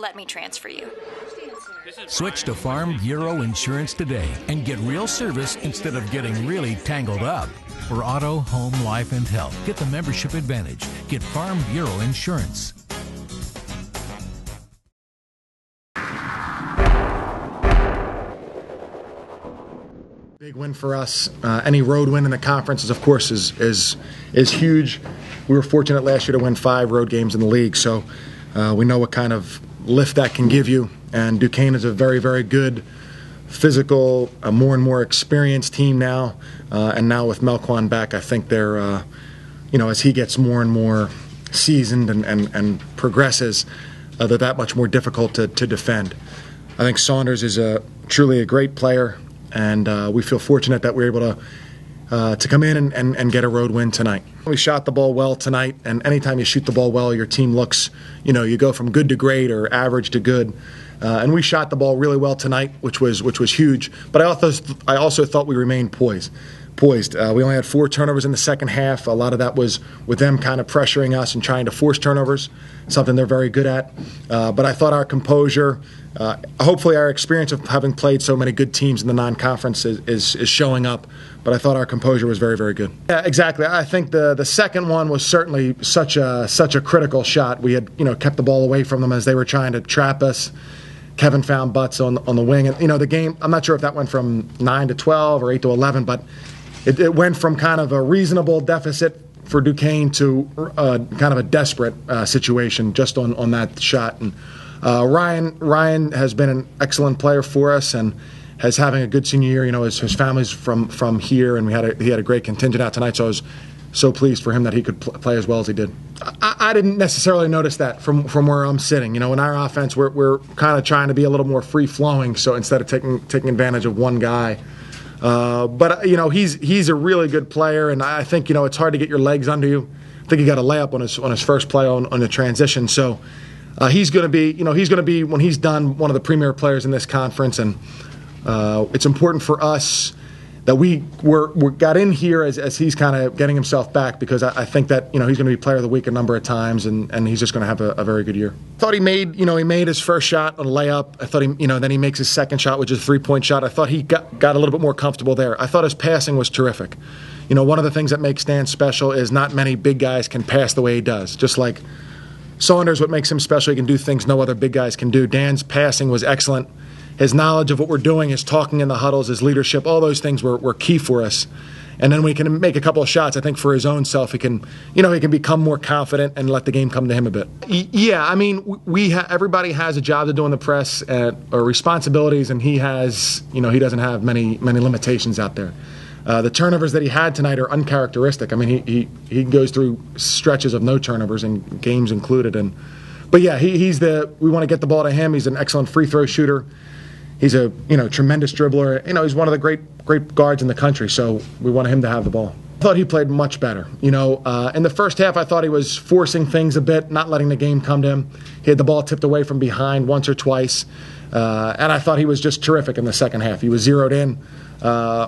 Let me transfer you. Switch to Farm Bureau Insurance today and get real service instead of getting really tangled up. For auto, home, life, and health, get the membership advantage. Get Farm Bureau Insurance. Big win for us. Any road win in the conference is, of course, is huge. We were fortunate last year to win 5 road games in the league, so we know what kind of lift that can give you. And Duquesne is a very, very good, physical, more and more experienced team now. And now with Melquan back, I think they're, as he gets more and more seasoned and progresses, they're that much more difficult to defend. I think Saunders is truly a great player. And we feel fortunate that we're able to come in and get a road win tonight. We shot the ball well tonight, and anytime you shoot the ball well, your team looks, you go from good to great or average to good. And we shot the ball really well tonight, which was huge. But I also thought we remained poised. We only had 4 turnovers in the second half. A lot of that was with them kind of pressuring us and trying to force turnovers, something they're very good at. But I thought our composure, hopefully our experience of having played so many good teams in the non-conference is showing up. But I thought our composure was very, very good. Yeah, exactly. I think the second one was certainly such a critical shot. We had kept the ball away from them as they were trying to trap us. Kevin found Butts on the wing, and the game. I'm not sure if that went from 9 to 12 or 8 to 11, but it went from kind of a reasonable deficit for Duquesne to kind of a desperate situation just on that shot. And Ryan has been an excellent player for us and has having a good senior year. His family's from here, and he had a great contingent out tonight. So I was so pleased for him that he could play as well as he did. I didn't necessarily notice that from where I'm sitting. In our offense, we're kind of trying to be a little more free flowing. So instead of taking advantage of one guy. But he's a really good player, and I think it's hard to get your legs under you. I think he got a layup on his first play on the transition. So he's going to be when he's done one of the premier players in this conference, and it's important for us that we got in here as he's kind of getting himself back, because I think that he's going to be player of the week a number of times, and he's just going to have a very good year. I thought he made his first shot on a layup. I thought then he makes his second shot, which is a 3-point shot. I thought he got a little bit more comfortable there. I thought his passing was terrific. One of the things that makes Dan special is not many big guys can pass the way he does. Just like Saunders, what makes him special, he can do things no other big guys can do. Dan's passing was excellent. His knowledge of what we're doing, his talking in the huddles, his leadership, all those things were key for us. And then we can make a couple of shots. I think for his own self, he can become more confident and let the game come to him a bit. Yeah, I mean, everybody has a job to do in the press or responsibilities, and he has, he doesn't have many limitations out there. The turnovers that he had tonight are uncharacteristic. I mean, he goes through stretches of no turnovers, and games included. But yeah, we want to get the ball to him. He's an excellent free throw shooter. He's a tremendous dribbler. He's one of the great guards in the country. So we want him to have the ball. I thought he played much better. In the first half, I thought he was forcing things a bit, not letting the game come to him. He had the ball tipped away from behind once or twice, and I thought he was just terrific in the second half. He was zeroed in,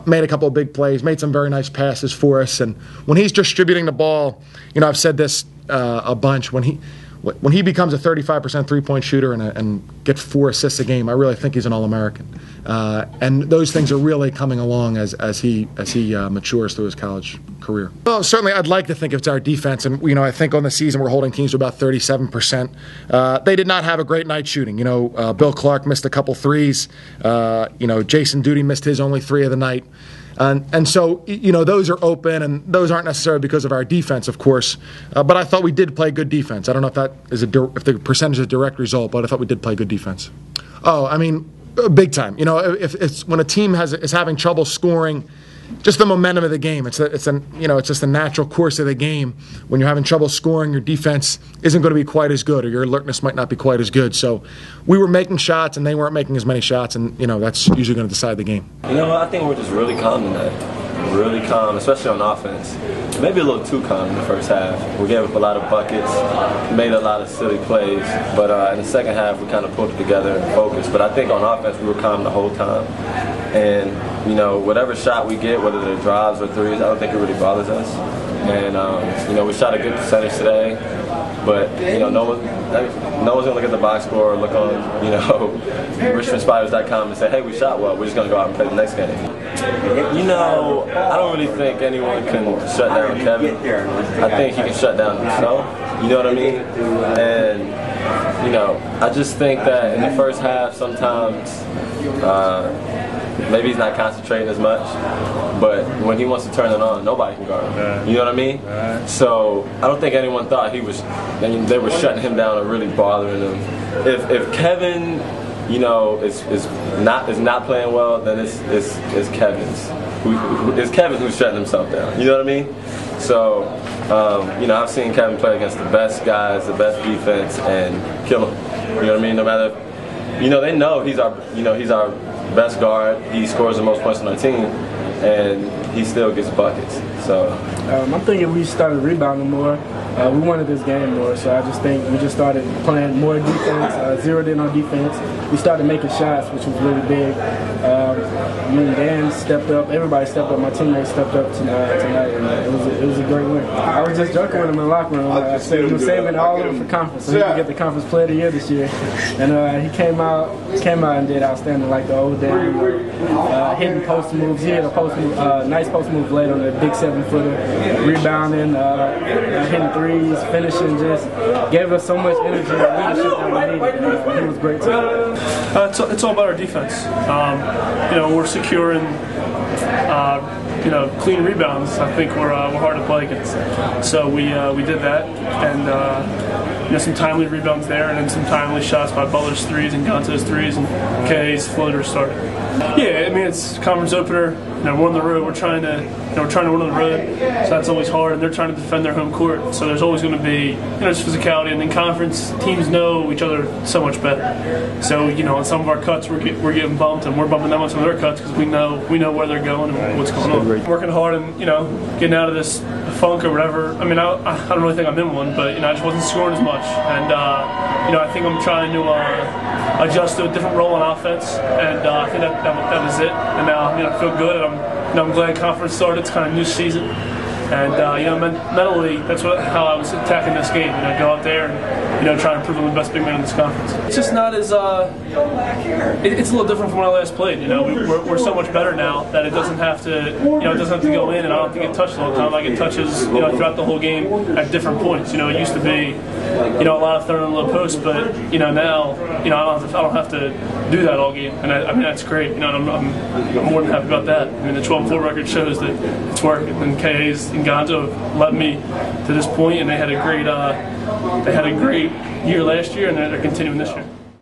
made a couple of big plays, made some very nice passes for us. And when he's distributing the ball, I've said this a bunch. When he becomes a 35% three-point shooter and gets 4 assists a game, I really think he's an All-American. And those things are really coming along as he matures through his college career. Well, certainly I'd like to think it's our defense. And, I think on the season we're holding teams to about 37%. They did not have a great night shooting. Bill Clark missed a couple threes. Jason Duty missed his only 3 of the night. And so, those are open, and those aren't necessarily because of our defense, of course. But I thought we did play good defense. I don't know if that is if the percentage is a direct result, but I thought we did play good defense. Oh, I mean, big time. If it's when a team is having trouble scoring, just the momentum of the game. It's just the natural course of the game. When you're having trouble scoring, your defense isn't going to be quite as good, or your alertness might not be quite as good. So we were making shots, and they weren't making as many shots, and that's usually going to decide the game. I think we're just really calm tonight. Really calm, especially on offense. Maybe a little too calm in the first half. We gave up a lot of buckets, made a lot of silly plays, but in the second half we kind of pulled it together and focused. But I think on offense we were calm the whole time. And whatever shot we get, whether they're drives or threes, I don't think it really bothers us. And we shot a good percentage today. But no one's gonna look at the box score or look on RichmondSpiders.com and say, hey, we shot well. We're just gonna go out and play the next game. I don't really think anyone can shut down Kevin. I think he can shut down himself. You know what I mean? And I just think that in the first half sometimes maybe he's not concentrating as much, but when he wants to turn it on, nobody can guard him. You know what I mean? So I don't think anyone thought they were shutting him down or really bothering him. If Kevin, is not playing well, then it's Kevin's. It's Kevin who's shutting himself down. You know what I mean? So I've seen Kevin play against the best guys, the best defense, and kill him. You know what I mean? No matter, they know he's our best guard. He scores the most points on our team, and he still gets buckets. So I'm thinking we started rebounding more. We wanted this game more, so I just think we just started playing more defense, zeroed in on defense. We started making shots, which was really big. Me and Dan stepped up. Everybody stepped up. My teammates stepped up tonight, and it was a great win. I was just joking with him in the locker room. I said he was saving all of them for conference, so he could get the conference player of the year this year. And he came out and did outstanding, like the old Dan. Hitting post moves. He had a nice post move late on the big 7-footer, rebounding, hitting threes, finishing, just gave us so much energy and leadership that we needed. He was great too. It's all about our defense. We're securing, clean rebounds. I think we're hard to play against. So we did that, and some timely rebounds there, and then some timely shots by Butler's threes and Gonzalez's threes and K's floater started. Yeah, I mean it's conference opener. We're on the road. We're trying to win on the road, so that's always hard. And they're trying to defend their home court, so there's always going to be just physicality. And in conference, teams know each other so much better. So on some of our cuts, we're getting bumped, and we're bumping them on some of their cuts because we know where they're going and what's going on. Working hard and getting out of this funk or whatever. I mean, I don't really think I'm in one, but I just wasn't scoring as much, and I think I'm trying to adjust to a different role on offense, and I think that was it. And now I feel good, and I'm glad conference started. It's kind of new season, and mentally that's how I was attacking this game. Go out there and try and prove I'm the best big man in this conference. It's just not as it's a little different from when I last played. We're so much better now that it doesn't have to go in, and I don't have to get touched all the time. I get touches throughout the whole game at different points. It used to be a lot of throwing in the low post, but now I don't have to do that all game, and I mean that's great. I'm more than happy about that. I mean the 12-4 record shows that it's working, and KA's and Gonzo have led me to this point, and they had a great year last year, and they're continuing this year.